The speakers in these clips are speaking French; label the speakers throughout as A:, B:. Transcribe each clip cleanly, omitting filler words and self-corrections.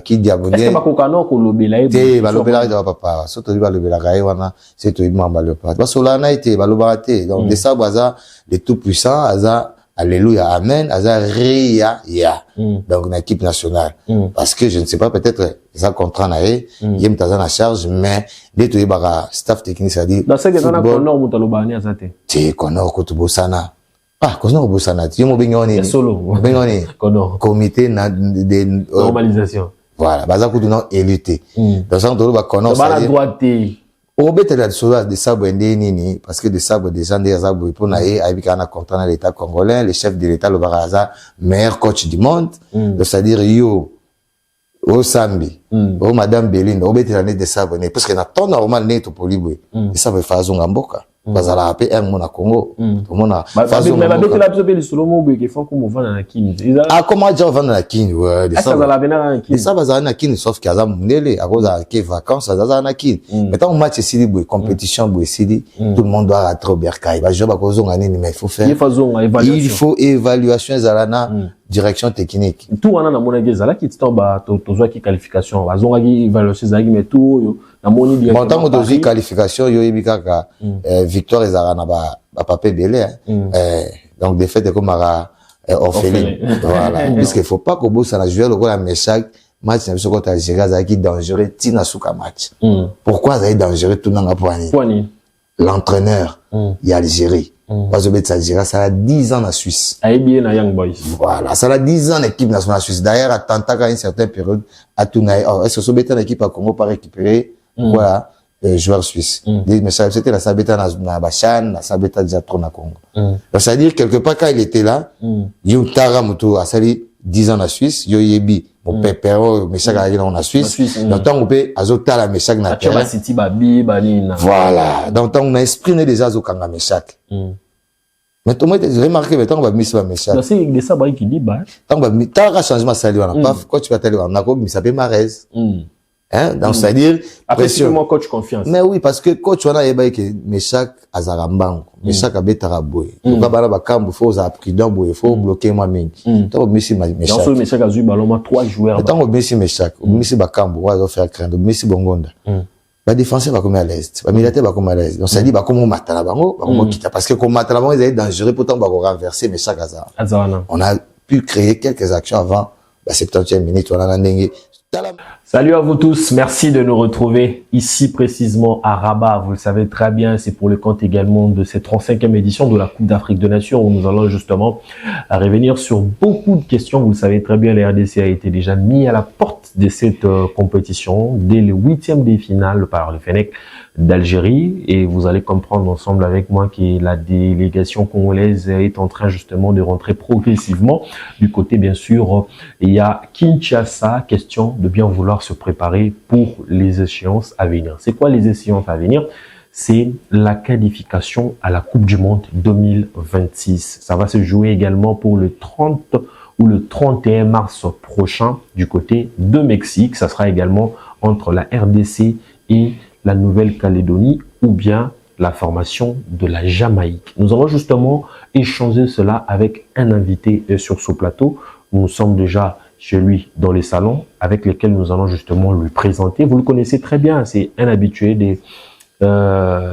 A: qui diabonné.
B: Est-ce que bakokano ko lobela
A: te balobela de papa surtout balobela kai wana c'est tout mamba le pas parce que là na été balobela te donc de ça baza le tout puissant aza alléluia amen aza ria ya donc une équipe nationale parce que je ne sais pas peut-être ça contrat na yem taza na charge mais de tout baka staff technique ça dit
B: dans ce que na konor mutalobani azate
A: te konor ko to bosana ah konor bosana ti mo bengoni
B: solo
A: bengoni konor comité de
B: normalisation
A: voilà baza ko non élité dans ça to ba konor
B: ça dit droite
A: au bété de solo de sabre nini parce que de sabre des gens des sabre pour naé avec un contrat dans l'état congolais le chef de l'état le baraza meilleur coach du monde c'est-à-dire yo au sambi au madame Belinda au bété de sabre parce que na temps normal neto polibwe ça veut faire zongamboka bazala apé un mona Congo tout mona
B: façon mais babete la biso pe solo mo bwe ke faut ko mo vendre na kini
A: ah comment déjà vendre na kini ouais
B: de ça bazala bena na kini
A: ça bazala na kini sauf qu'il y a mundele à cause de vacances bazala na kini maintenant match sidi bwe compétition bwe sidi tout le monde doit rentrer au bercail ba joba ko zonga nini mais il faut faire il faut évaluation zalana direction technique
B: tout wana na mona gezala ki tomba tozwa ki qualification bazonga ki évaluation zaki mais tout yo na moni bien
A: bon tant que qualification yo ebikaka victoire ezara na ba papé belé donc défaite comme mara orpheline voilà puisque faut pas que bossa na jouer le la Meshak match na biso contre Algérie zaki dangereux tina suka match pourquoi ça est dangereux tout nanga poani l'entraîneur il y a Algérie parce que Algérie ça a 10 ans en Suisse
B: bien na Young Boys
A: voilà ça a 10 ans en équipe nationale suisse d'ailleurs à Tantaka à une certaine période à Tunaï est-ce que ce béton équipe à Congo pas récupérer voilà joueur suisse mais c'était la sabeta na Bachan la sabeta déjà trop na Congo donc ça veut dire quelque part quand il était là yo tara muto a sali 10 ans en Suisse yo yebi mon pépéro Meshak a en Suisse donc tant on peut azota la Meshak na terrain
B: City babi banina
A: voilà donc tant on a exprimé déjà zo kanga Meshak mais tout le monde a remarqué mais tant on va miss ba Meshak
B: c'est de ça qui dit ba
A: tant va tara changement sali wana paf coach va tali wana ko misape Marez hein donc c'est à dire
B: pression mon coach confiance
A: mais oui parce que coach wana yeba que Meshak azarambango Meshak abetara boy donc bana ba kambu faut za prudent boy faut bloquer moi mingi donc Messi Meshak
B: dans ce Meshak a joué ballon 3 joueurs
A: tant Messi Meshak Messi ba kambu va faire craindre Messi Bongonda ba défenseur va comme à l'aise ba militaire va comme à l'aise donc ça dit ba comme matala bango ba comme quitter parce que comme matala bango ils est dangereux pourtant ba renverser Meshak azana on a pu créer quelques actions avant la 70e minute on a ndenge.
B: Salut à vous tous, merci de nous retrouver ici précisément à Rabat. Vous le savez très bien, c'est pour le compte également de cette 35e édition de la Coupe d'Afrique des Nations où nous allons justement revenir sur beaucoup de questions. Vous le savez très bien, la RDC a été déjà mis à la porte de cette compétition dès le 8e des finales par le Fennec d'Algérie et vous allez comprendre ensemble avec moi que la délégation congolaise est en train justement de rentrer progressivement du côté bien sûr il y a Kinshasa, question de bien vouloir se préparer pour les échéances à venir. C'est quoi les échéances à venir? C'est la qualification à la Coupe du Monde 2026. Ça va se jouer également pour le 30 ou le 31 mars prochain du côté de Mexique. Ça sera également entre la RDC et la Nouvelle-Calédonie ou bien la formation de la Jamaïque. Nous allons justement échanger cela avec un invité sur ce plateau. Nous sommes déjà chez lui dans les salons avec lesquels nous allons justement lui présenter. Vous le connaissez très bien, c'est un habitué des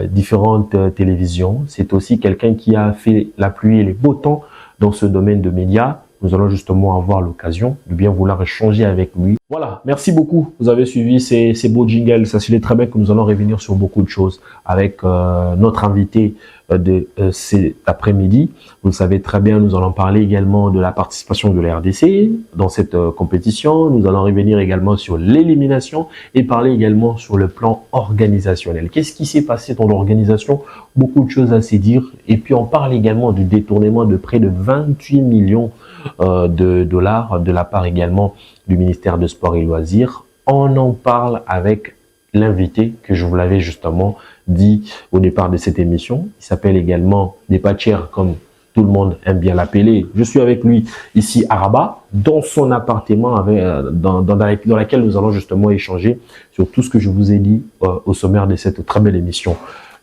B: différentes télévisions. C'est aussi quelqu'un qui a fait la pluie et les beaux temps dans ce domaine de médias. Nous allons justement avoir l'occasion de bien vouloir échanger avec lui. Voilà, merci beaucoup. Vous avez suivi ces beaux jingles. Sachez très bien que nous allons revenir sur beaucoup de choses avec notre invité de cet après-midi. Vous le savez très bien, nous allons parler également de la participation de la RDC dans cette compétition. Nous allons revenir également sur l'élimination et parler également sur le plan organisationnel. Qu'est-ce qui s'est passé dans l'organisation? Beaucoup de choses à se dire. Et puis on parle également du détournement de près de 28 millions de dollars de la part également du ministère de Sport et Loisirs. On en parle avec l'invité que je vous l'avais justement dit au départ de cette émission. Il s'appelle également Depatcher, comme tout le monde aime bien l'appeler. Je suis avec lui ici à Rabat, dans son appartement, dans laquelle nous allons justement échanger sur tout ce que je vous ai dit au sommaire de cette très belle émission.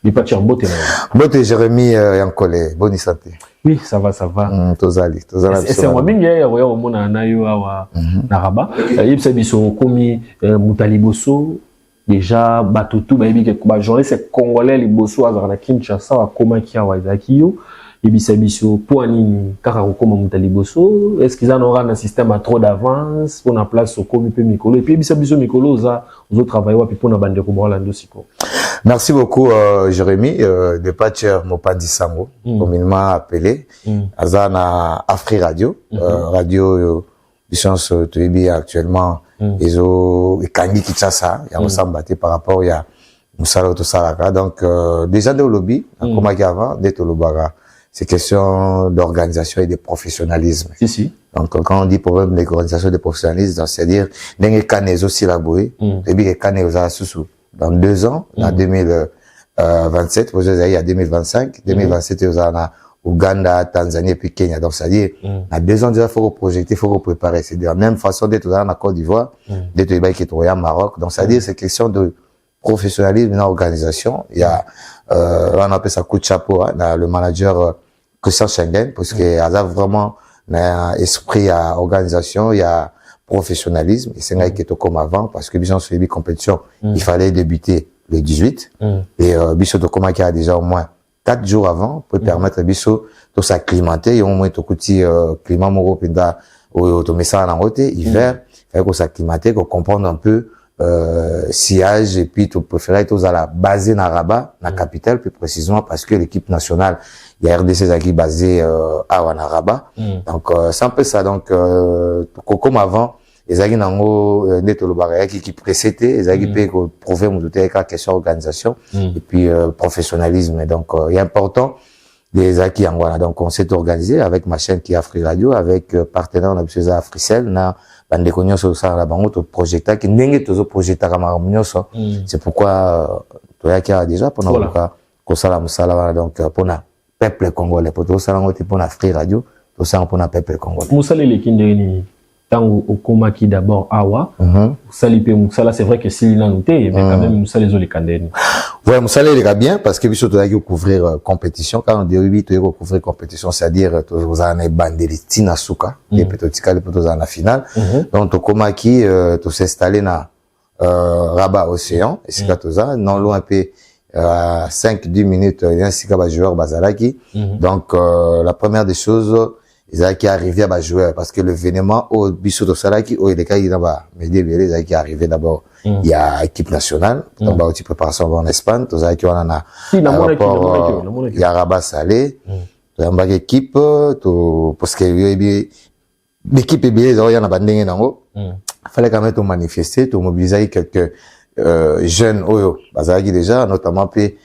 B: Departure Mbote.
A: Mbote Jérémy Yankole, bonne santé.
B: Oui, ça va, ça va.
A: Tozali.
B: C'est moi bien hier, ouais, au monde na yo awa na Rabat. Yebisa biso komi Mutaliboso déjà batutu ba yebi ke ba journaliste congolais liboso azana Kinshasa wa koma ki awa izaki yo. Yebisa biso pour nini kaka kokoma Mutaliboso, est-ce qu'ils en aura un système à trop d'avance pour na place au komi pe mikolo et puis yebisa biso mikolo za aux autres travailleurs puis pour na bande ko bolando siko.
A: Merci beaucoup, Jérémy. Departure Mopandi Sango, communément appelé. Azana Afri Radio. Radio, licence Tuebi actuellement. Ils ont Kangi Kinshasa. Il y a un sambaté par rapport à Moussala Otosalaka. Donc, déjà de lobby, comme avant, d'être lobara. C'est question d'organisation et de professionnalisme.
B: Si, si.
A: Donc, quand on dit problème d'organisation et de professionnalisme, c'est-à-dire, n'est qu'un aussi la bouée. Et bien, qu'un est sous dans 2 ans, en 2027, vous avez à 2025, 2027, vous avez Ouganda, Tanzanie et puis Kenya. Donc, c'est-à-dire, à 2 ans déjà, il faut projeter, il faut préparer. C'est de la même façon d'être dans la Côte d'Ivoire, d'être au Maroc. Donc, c'est-à-dire, c'est question de professionnalisme dans l'organisation. Il y a, on appelle ça coup de chapeau, hein, le manager Christian Schengen, parce qu'il y a vraiment un esprit à organisation, il y a professionnalisme, et c'est là qui est comme avant, parce que Bishop Suivi compétition, il fallait débuter le 18, et Bishop Tokoma qui a déjà au moins 4 jours avant, pour permettre Bishop de s'acclimater, et au moins tout petit climat moro pinda, ou to messa en route, hiver, il fallait qu'on s'acclimater, qu'on comprenne un peu, sillage, et puis tout préféré, tout à la base na Rabat, la capitale, plus précisément, parce que l'équipe nationale, il y a RDC qui est basé à Rabat. Donc, c'est un peu ça. Donc, comme avant, les agis nango qui précédait, les agis peut prouver mon doute avec la question organisation et puis professionnalisme. Donc, il est important les acquis en voilà. Donc, on s'est organisé avec ma chaîne qui est Afri Radio, avec partenaire on a besoin Africell, na bande konyo sur ça la bango to projecta qui n'engage toujours projecta comme c'est pourquoi toi qui a déjà pour nous que ça la musala donc pour na peuple congolais pour tout ça pour Afri Radio tout ça pour na peuple congolais
B: musala les kindeni tango okomaki d'abord awa salipe musala c'est vrai que si il a noté mais quand même musala les oli kandeni
A: ouais musala il est bien parce que biso to yaki couvrir compétition quand on dit to yaki couvrir compétition c'est-à-dire to zana bandeli tina suka et peut-être tikali pour la finale donc to komaki to s'installer na Rabat Océan et c'est que ça non loin peu 5-10 minutes il y a un sika joueur bazalaki donc la première des choses ils ont qui arrivé à jouer parce que l'événement au biso de Salaki au il est qui là-bas mais ils ont qui arrivé d'abord il y a équipe nationale donc bah tu préparation en Espagne tous qui on a il y a Rabat Salé il y a une équipe parce que l'équipe est bien il y a une banding nango fallait quand même te manifester te mobiliser quelques jeunes oyo bazalaki déjà notamment puis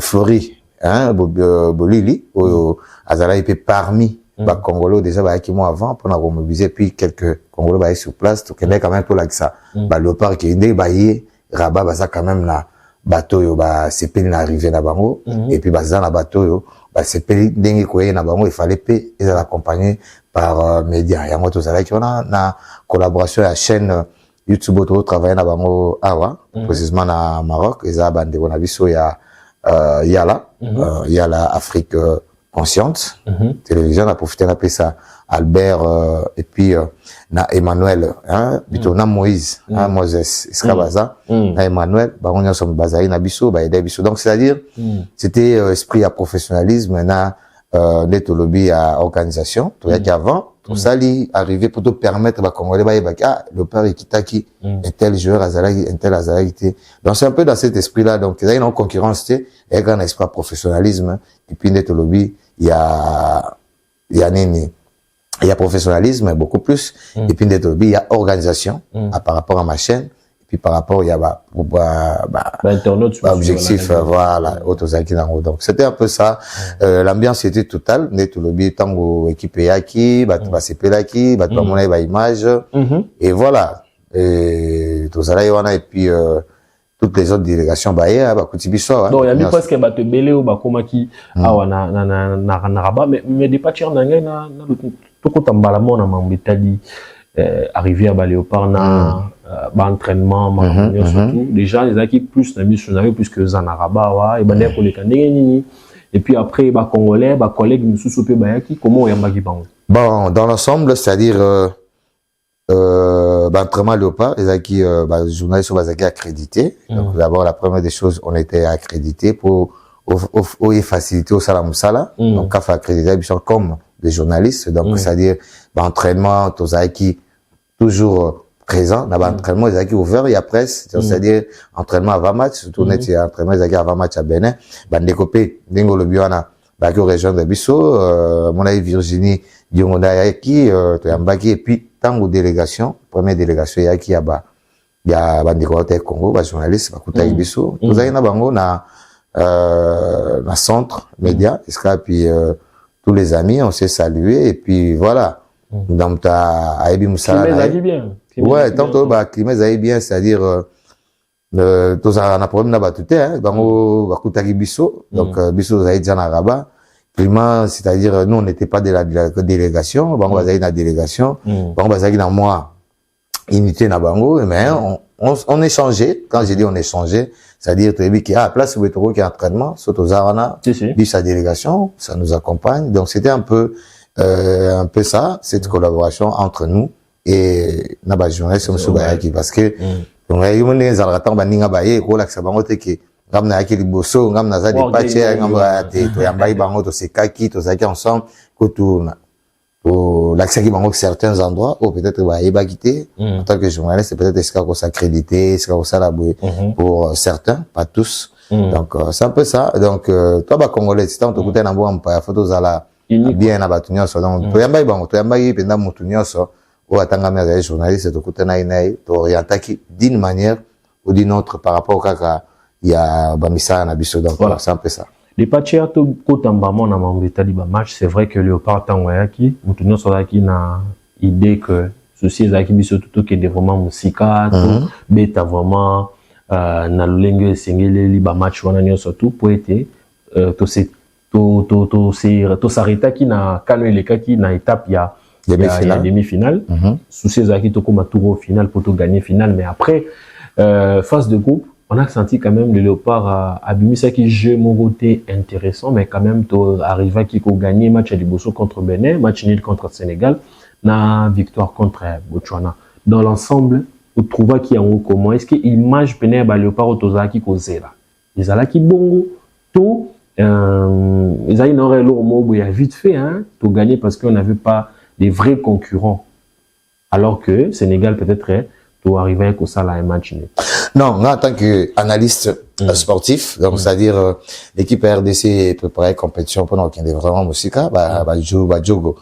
A: Flori hein Bolili oyo azala peut parmi Congolais déjà qui moi avant pour nous mobiliser puis quelques Congolais sur place tout connaît quand même tout là que ça le parc qui est baillé Rabat ça quand même là bateau yo c'est peine arrivé na bango et puis dans la bateau yo c'est peine dingue quoi na bango il fallait payer ils accompagné par médias il y a moi tout ça là qui on a na collaboration à chaîne YouTube auto travailler na bango awa précisément na Maroc ils a bande on a vu il y a la Afrique consciente télévision on a profité d'appeler ça Albert et puis na Emmanuel hein plutôt na Moïse hein Moses Escabaza na Emmanuel on a son bazaï na biso ba aider biso donc c'est-à-dire c'était esprit à professionnalisme na net lobby à organisation tout y avant tout ça li arrivé pour te permettre ba Congolais ba le père Kitaki un tel joueur azalaki un tel azalaki donc c'est un peu dans cet esprit là donc il y a une concurrence et un esprit à professionnalisme et puis net lobby il y a professionnalisme beaucoup plus et puis net lobby il y a organisation par rapport à ma chaîne et puis par rapport il y a objectif voilà autozaki nango donc c'était un peu ça l'ambiance était totale net lobby tango équipe yaki ba sepelaki ba mona ba image et voilà et tozala yona et puis toutes les autres délégations baïa ba kutibiso
B: donc il y a mis presque ba te belé ou ba komaki awa na Rabat mais des partir na ngai na to ko tambala mona mambetali arrivé à Léopard na entraînement surtout déjà les équipes plus na mission n'avaient plus que Zanaraba wa et bande pour les candidats et puis après congolais collègues nous sous bayaki comment on yambaki bango.
A: Bon, dans l'ensemble, c'est-à-dire entraînement Léopard, les acquis journalistes sont accrédités. Donc d'abord la première des choses, on était accrédités pour faciliter au Salam Sala. Donc quand fait accréditer comme des journalistes, donc c'est-à-dire entraînement tous acquis toujours présent, dans l'entraînement des acquis ouverts, il y a presse, c'est-à-dire entraînement avant match, surtout net entraînement des acquis avant match à Bénin, décopé dingo le biona baki région de Bisso, mon ami Virginie Diongonda yaki et puis tant aux délégations, première délégation yaki il y a bandikote Congo, journaliste bakuta Bisso, tous aïna bango na centre média, puis tous les amis, on s'est salué et puis voilà. Donc ta Aibi Moussala. Ouais, tant que climat aille bien, c'est-à-dire tous on a problème na batute hein, bango bakuta Bisso, donc Bisso aille déjà na Rabat. Climat, c'est-à-dire nous on n'était pas de la délégation, bango aille na délégation, bango aille na moi unité na bango mais on échangeait, quand j'ai dit on échangeait, c'est-à-dire tu as place où tu qui entraînement, surtout Zarana, puis sa délégation, ça nous accompagne. Donc c'était un peu ça, cette collaboration entre nous et Naba journaliste Msubayaki parce que on a eu une zalratan baninga baye ko la sabango te ki ngamna yaki liboso ngamna za de pache ngamna te to yambai bango to sekaki to zaki ensemble ko to l'accès qui bango certains endroits ou peut-être va ébagiter en tant que journaliste peut-être est-ce qu'on s'accréditer est-ce qu'on s'alabouer pour certains pas tous donc c'est un peu ça donc toi ba congolais si tant to kuta na mbo mpa photo zala bien na batunyo so donc to yambai bango to yambai penda mutunyo so ou atanga mes journalistes to kuta na inai to orientaki d'une manière ou d'une autre par rapport au kaka il y a bamisa na biso donc voilà. C'est un peu ça.
B: Les patchers to kotambamo na mambetali ba match c'est vrai que Léopard tangoyaki mutunyo so yaki na idée que ceci ezaki biso tout que vraiment musika to beta vraiment na lolenge sengeli ba match wana nyonso tout pour être to s'arrêta qui na kano elekaki na étape ya demi-finale souci ezaki to koma tour au final pour to gagner finale mais après phase de groupe on a senti quand même le Léopard abimisa qui jeu mon côté intéressant mais quand même to arriva qui ko gagner match à Liboso contre Bénin match nul contre Sénégal na victoire contre Botswana dans l'ensemble on trouva qui en comment est-ce que image Bénin ba Léopard tozaki ko zela ezalaki bongo to ils avaient une oreille lourde mot il y a vite fait hein to gagner parce qu'on n'avait pas des vrais concurrents alors que Sénégal peut-être to arriver avec ça là un match nul.
A: Non, en tant qu'analyste sportif, donc c'est-à-dire l'équipe RDC préparait compétition pendant qu'il y avait vraiment Moussika, Jogo,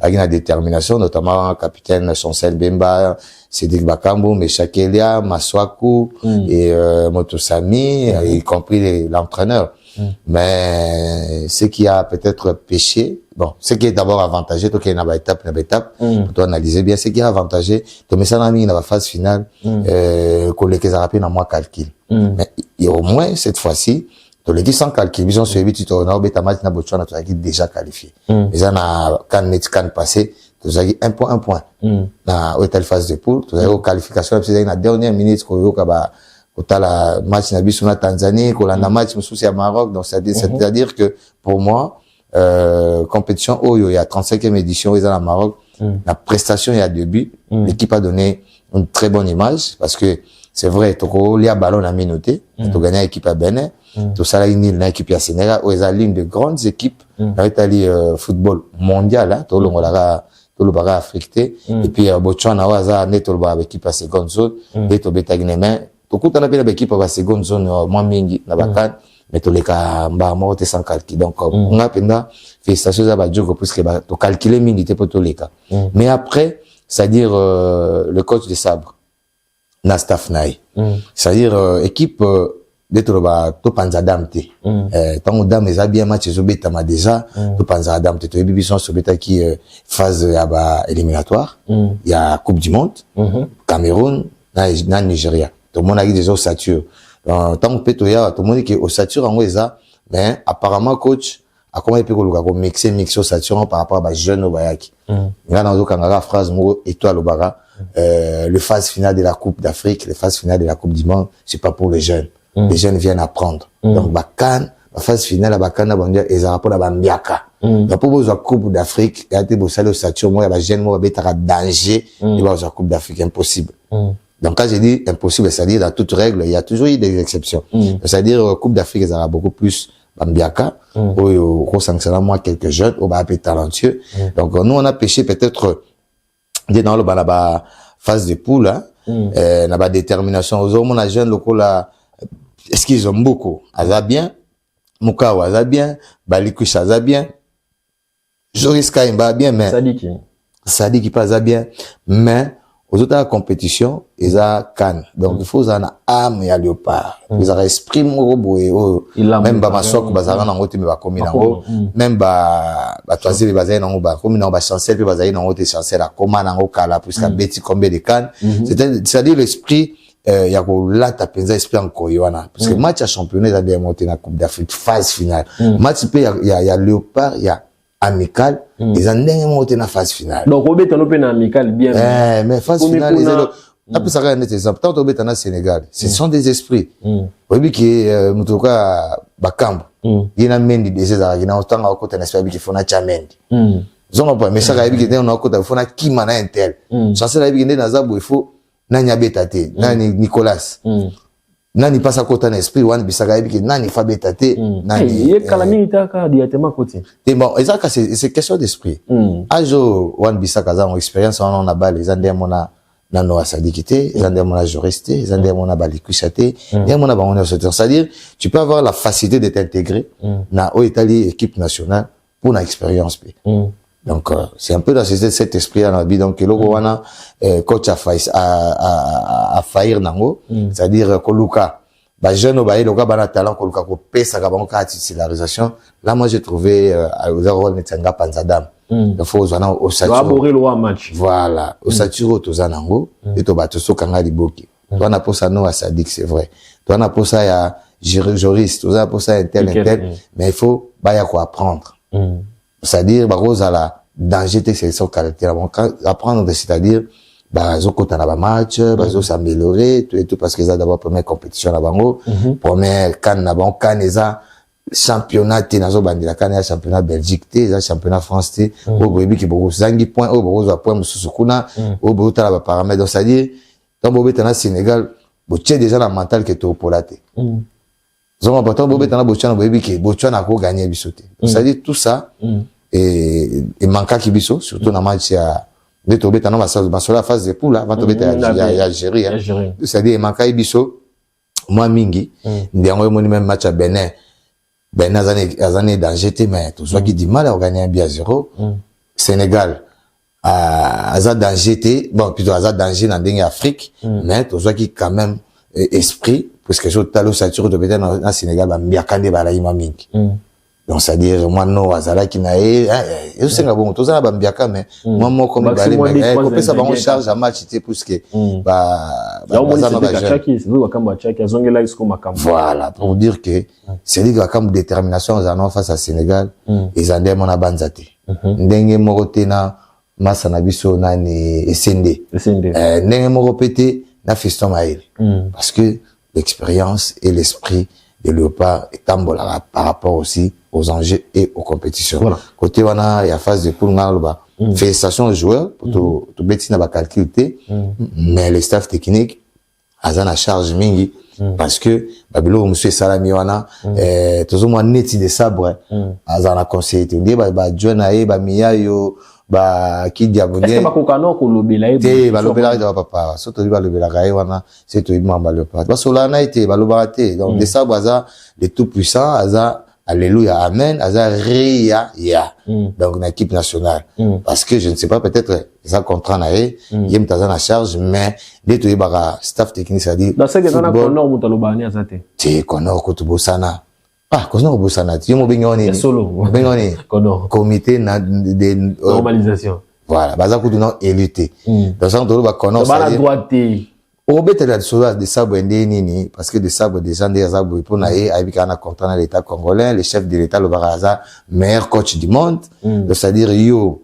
A: avec une détermination, notamment capitaine Chancel Bemba, Cédric Bakambo, Meshakelia, Maswaku et Motosami, y compris l'entraîneur. Mais ce qui a peut-être péché, bon, ce qui est d'abord avantagé, toi qui est dans l'étape, pour toi analyser bien, ce qui est avantagé, tu mets ça dans la phase finale, qu'on les rapide dans moi calcul. Mais au moins, cette fois-ci, tu les dis sans calcul, ils ont suivi, tu t'en as oublié ta match, tu as déjà qualifié. Mais on a, quand passé, tu as dit un point. Dans telle phase de poule, tu as eu qualification, tu as eu la dernière minute, quand la match na na Tanzanie, quand la match souci à Maroc, donc c'est-à-dire que pour moi compétition il y a 35e édition ils à Maroc, la prestation il y a 2 buts, l'équipe a donné une très bonne image parce que c'est vrai toko lia ballon à minoté, tu gagner l'équipe à Bénin, tout ça là une équipe à Sénégal où ils ont l'une de grandes équipes dans l'Italie football mondial là, tout le baga africain et puis Botswana waza neto le baga équipe à seconde zone et to betagnement beaucoup t'en as bien l'équipe à seconde zone moins mingi na bakan mais tous les cas mba morte sans calcul donc on a penda félicitations à Badjogo parce que to calculer mingi pour tous les cas mais après c'est-à-dire le coach de Sabre na staff naï c'est-à-dire équipe d'être to panza damte tant dame les a bien match zobeta ma déjà to panza damte to bibison sobeta qui phase éliminatoire il y a coupe du monde Cameroun na Nigeria tout le monde a dit des ossature tant que petoya tout le monde qui ossature en weza mais apparemment coach a comment il peut mixer ossature par rapport à jeune obayaki nga na zo kangaka phrase mo étoile obara le phase finale de la Coupe d'Afrique, les phases finales de la Coupe du Monde, c'est pas pour les jeunes. Les jeunes viennent apprendre. Donc, Bakan, la phase finale, Bakan, ils rapport à Bambiaka. Donc, pour la Coupe d'Afrique, il y a des ossature, moi, il y a des jeunes, moi, il y a danger, il y a la Coupe d'Afrique, impossible. Donc, quand j'ai dit impossible, c'est-à-dire, dans toute règle, il y a toujours eu des exceptions. C'est-à-dire, Coupe d'Afrique, il y a beaucoup plus Bambiaka, où on sanctionne moi quelques jeunes, où on talentueux. Donc, nous, on a pêché peut-être, dans le phase de poule, hein, la détermination aux hommes, on a jeunes locaux là, est-ce qu'ils ont beaucoup? Aza bien, Moukawa aza bien, Balikush aza bien, Joris Kaimba bien, mais Sadiki pas bien, mais aux autres la compétition, ils ont can. Donc il faut en âme et à léopard. Ils ont esprit moroboé, même ba masok bazara na ngote me ba komi na ngo, même ba toisi be bazai na ngo ba komi na ba chancel be bazai na ngote chancel la koma na ngo kala puisque beti combien de can. C'est-à-dire l'esprit il y a là ta penza esprit en koyoana parce que match à championnat ils ont des montées na Coupe d'Afrique phase finale. Match il y a léopard, il y a amical, ils ont des montées na phase finale.
B: Donc au béton open amical bien.
A: Mais phase finale ils ont après ça un exemple tant au béton na Sénégal, ce sont des esprits. Oui qui mutoka bakambo. Il y a mendi des César, il y a autant à côté na esprit qui font na chamendi. Zonga pas mais ça ga bi qui na côté font na kimana intel. Ça c'est la bi qui na zabu il faut nani abetate nani Nicolas nani passa kota na esprit wan bisaka yebi nani fa betate nani
B: ye kalami itaka directement côté
A: et bon ezaka c'est question d'esprit ajo wan bisaka za mon expérience on a bas les andemona nano asadikité les andemona juriste les andemona balikushate et mona ba on est c'est-à-dire tu peux avoir la facilité de t'intégrer na au Italie équipe nationale pour une expérience. Donc c'est un peu dans cet esprit là donc le wana coach a faillir nango c'est-à-dire koluka ba jeune ba eloka ba na talent koluka ko pesa ka bango ka titularisation là moi j'ai trouvé aux rôle netanga panzadam il faut wana au
B: satiro match
A: voilà au satiro to zanango et to ba to sokanga liboki to na posa no a Sadik c'est vrai to na posa ya juriste to na posa intel mais il faut ba ya ko apprendre. C'est-à-dire bah rose à la danger c'est son caractère bon apprendre c'est-à-dire bah zokota na ba match bah zo s'améliorer tout et tout parce que ça d'abord première compétition na bango première can na bon canesa championnat te nazo bandila can ya championnat Belgique te ya championnat France te au bobi ki beaucoup zangi point au bozo point mususu kuna au bozo ta ba paramètres donc c'est-à-dire dans bobi tana Sénégal bo tché déjà la mental que to polate zoma bato bobi tana bo tchana bobi ki bo tchana ko gagner bisoté c'est-à-dire tout ça et manqua qui biso surtout dans match ya de tomber dans la phase de poule avant tomber ya Algérie c'est-à-dire manqua biso moi mingi ndango moni même match à Benin azane danger te mais tout soit qui dit mal à gagner un bien 0 Sénégal azad danger te bon plutôt azad danger dans dingue Afrique mais tout soit qui quand même esprit parce que je talo sature de Benin dans Sénégal ba miakande ba la ima mingi. Donc c'est-à-dire moi non azala qui na je sais nga bon tout ça ba mbiaka mais moi comme balé mais comme ça ba on charge à match té parce que voilà pour dire que c'est dit comme détermination en face à Sénégal ils andé mon abanzate ndenge moko tena masa na biso nani esende ndenge moko pété na fiston maïl parce que l'expérience et l'esprit de léopard est tambola par rapport aussi aux enjeux et aux compétitions. Voilà. Côté wana il y a phase de poule ngaloba. Félicitations aux joueurs pour tout bêtise na ba calculé mais le staff technique azana charge mingi parce que babilo monsieur salami wana toujours moi neti de sabre azana conseiller te ba joina e ba miyayo ba ki diabonné
B: est-ce que bakokano ko lobela e
A: te ba lobela de papa surtout ba lobela gaé wana c'est tout mamba le pas parce que là na été ba lobela te donc de sabre aza le tout puissant aza alléluia amen aza ria ya donc une équipe nationale parce que je ne sais pas peut-être ça contrat na yem taza na charge mais de tout ba staff technique ça dit
B: dans ce que ça na konor mutalobani azate
A: te konor ko tubosana konor bosana ti mo bingoni
B: solo
A: bingoni
B: konor
A: comité de
B: normalisation
A: voilà baza ko non élité dans ça on ba konor
B: ça dit droite
A: obete la chose de sabre nini parce que de sabre des gens des sabre pour naé avec un contrat dans l'état congolais le chef de l'état le baraza meilleur coach du monde c'est-à-dire yo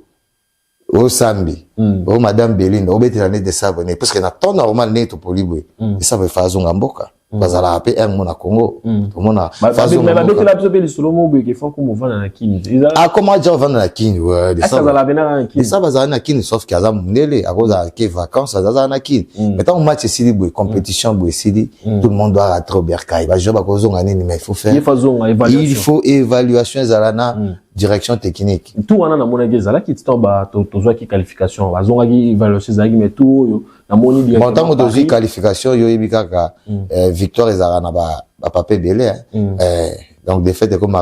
A: au Sambi, au Madame Belinda, au Bété l'année de Sabonné, parce que na temps normal n'est au Poliboué, et ça veut faire un Mboka. Parce que la rappel un mon à Congo, tout le monde a.
B: Mais la bête là, tu peux le solo mot qui font comme on vend dans la kin.
A: Ah, comment dire vendre dans la kin, ouais.
B: Ça va la venir dans la kin.
A: Ça va dans la kin, sauf qu'il y a un mundele, à cause de vacances, ça va dans la kin. Maintenant, au match ici, compétition, ici, tout le monde doit rentrer au Bercail. Bah, je vais pas causer un année, mais il faut faire. Il faut évaluation, zalana, direction technique.
B: Tout on a dans mon église, là qui tombe à toi qui qualification, à zone qui évaluation, zagi mais tout, na moni bien.
A: Bon, tant que qualification, yo ebikaka victoire ezarana ba papé belé, donc des faits de comme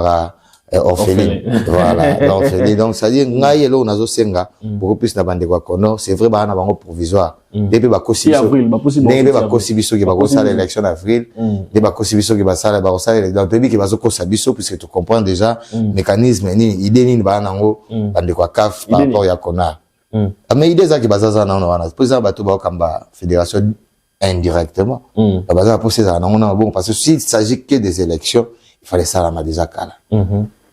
A: orphelin, voilà, orphelin. Donc ça dit ngai lo nazo senga beaucoup plus na bande kwa kono, c'est vrai ba na bango provisoire. Depuis ba kosibiso, depuis ba kosibiso qui ba kosa l'élection d'avril, depuis ba kosibiso qui ba sala ba kosa dans pays qui ba zo kosabiso puisque tu comprends déjà mécanisme ni idée ni ba nango bande kwa CAF par rapport ya kona. Mais idée ça qui bazaza na on a président bato ba kamba fédération indirectement. La bazaza pour ces ana bon parce que s'il s'agit que des élections, il fallait ça la déjà kala.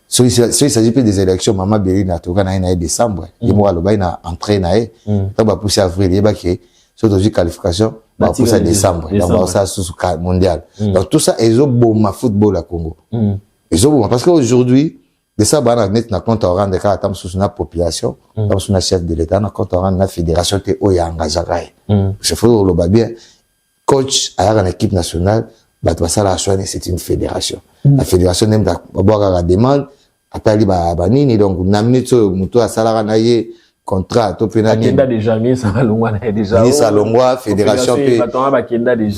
A: Si il s'agit plus des élections, Maman Belinda, tout cas, na décembre, il m'a l'obéi na entré na tant va pousser avril, il va qui, surtout qualification, va pousser décembre, donc va ça sous mondial. Donc tout ça, ils ont beau ma football à Congo. Ils ont beau parce qu'aujourd'hui, de ça, bah, net na compte oran de cas, tam sous na population, tam sous na chef de l'État, na compte oran na fédération te oya engagé. C'est faut le bien. Coach à une équipe nationale, bah, toi ça la choisir, c'est une fédération. La fédération n'aime d'abord la demande. Après, il va nini donc n'amener ce muto à salaire naie contrat to penani.
B: Kenda déjà mis ça longwa déjà.
A: Mis ça longwa fédération p.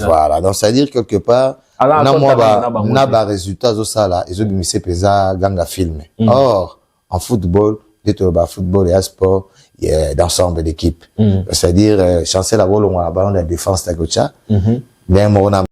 A: Voilà donc c'est à dire quelque part na moi ba résultats au ça là ils ont mis ces pesa ganga film. Or en football d'être ba football et sport d'ensemble d'équipe. C'est à dire chancer la rôle on a ballon de défense ta gocha. Mais on a